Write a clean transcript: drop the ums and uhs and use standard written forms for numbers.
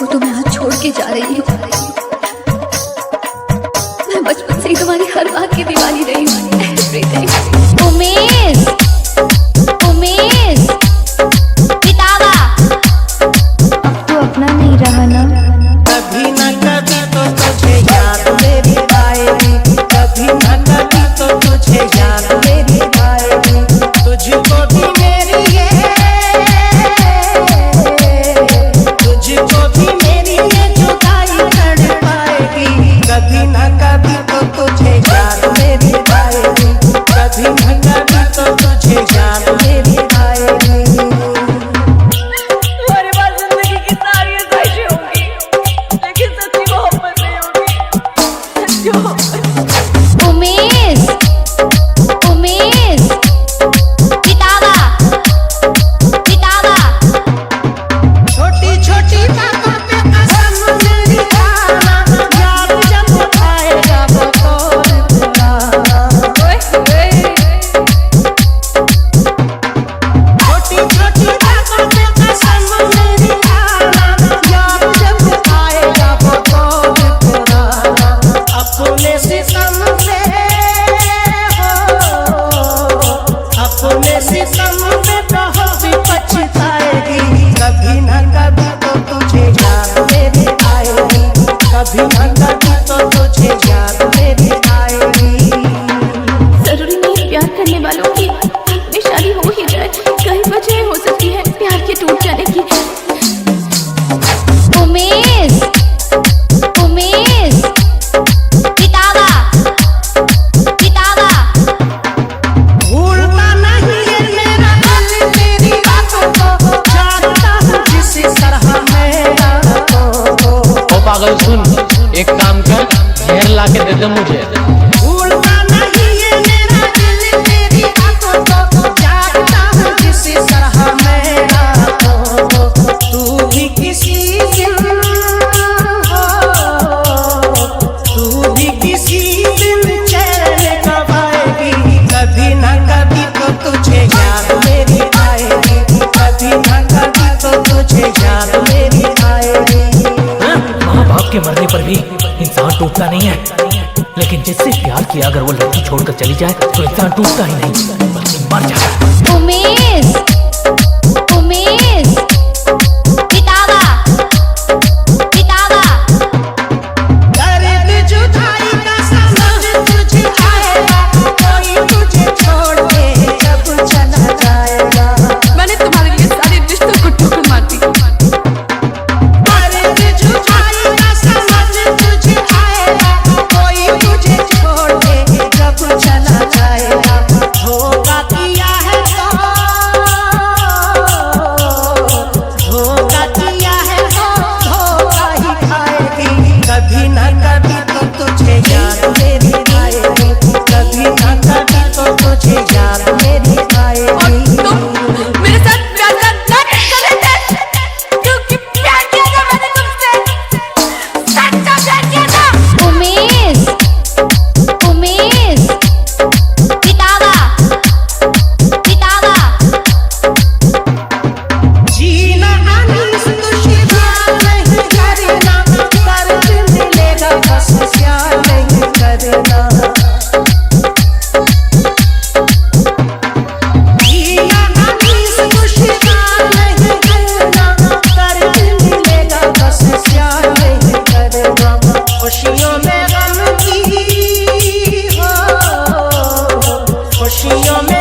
को तो मैं आज छोड़ के जा रही हूँ। मैं बचपन से ही तुम्हारी हर बात की दीवानी रही हूँ। उमेश, उमेश, पितावा, अब तो अपना नहीं रहा ना। कभी न कभी तो तुझे याद मेरी आएगी, कभी न कभी तो तुझे याद मेरी आएगी। तुझको भी मेरी ये, तुझको भी मेरी ये जुदाई कर पाएगी। कभी न कभी तो तुझे याद मेरी आएगी, कभी न कभी तो तुझे याद मेरी आएगी। हमारे पास जिंदगी की सारी ख्वाहिशें होंगी, लेकिन सच्ची मोहब्बत नहीं होगी। उमेश, उमेश, पितावा, पितावा, छोटी छोटी बातों पे कसम मेरी खाना, याद जब आएगा वो कौन भुलाना। छोटी छोटी बातों पे कसम मेरी खाना, याद जब आएगा वो कौन भुलाना। अपने सितम से अपने सितम पे बहुत पछताएगी। कभी न कभी तो तुझे याद मेरी आएगी, कभी न कभी तो तुझे याद मेरी आएगी। जरूरी नहीं प्यार करने वालों की में शादी हो ही जाए, कई वजह हो सकती है प्यार के टूट जाने की। उमेश, उमेश, पितावा, पितावा, भूलता नहीं है मेरा दिल तेरी बातों को, जानता हूँ जिस तरह मेरा को। ओ पागल सुन, एक काम कर, जहर ला के दे दे मुझे। भूलता नहीं है मेरा दिल तेरी बातों को, जानता हूँ जिस तरह मेरा को। तू भी किसी दिन हो, तू भी किसी दिन चैन कब आएगी। कभी न कभी तो तुझे याद मेरी आएगी, कभी न कभी तो तुझे याद मेरी आएगी। माँ बाप के मरने पर भी इंसान टूटता नहीं है, लेकिन जिससे प्यार किया अगर वो लड़की छोड़कर चली जाए तो इंसान टूटता ही नहीं बल्कि मर जाता है। उमेश, उमेश, पितावा, पितावा, दर्द जुदाई का समझ तुझे आएगा, कोई तुझे छोड़ के जब चला जाएगा। मैंने तुम्हारे लिए सारे रिश्तों को ठोकर मार दी। दर्द जुदाई का समझ तुझे आएगा, कोई तुझे छोड़ के जब चला जाएगा। धोखा किया है तो, धोखा किया है तो धोखा ही खाएगी। कभी न कभी तो तुझे याद मेरी आएगी, कभी न कभी तो तुझे याद मेरी आएगी। तुम मेरे साथ प्यार का नाटक कर रहे थे, क्योंकि प्यार किया था मैंने तुमसे, सच्चा प्यार किया था। उमेश, उमेश, पितावा, पितावा, जीना अनीस दुश्मन नहीं करना, दर्द मिलेगा बस प्यार नहीं करना। जीना अनीस दुश्मन नहीं करना, दर्द मिलेगा बस प्यार नहीं करना। खुशियों में गम की हो, खुशियों में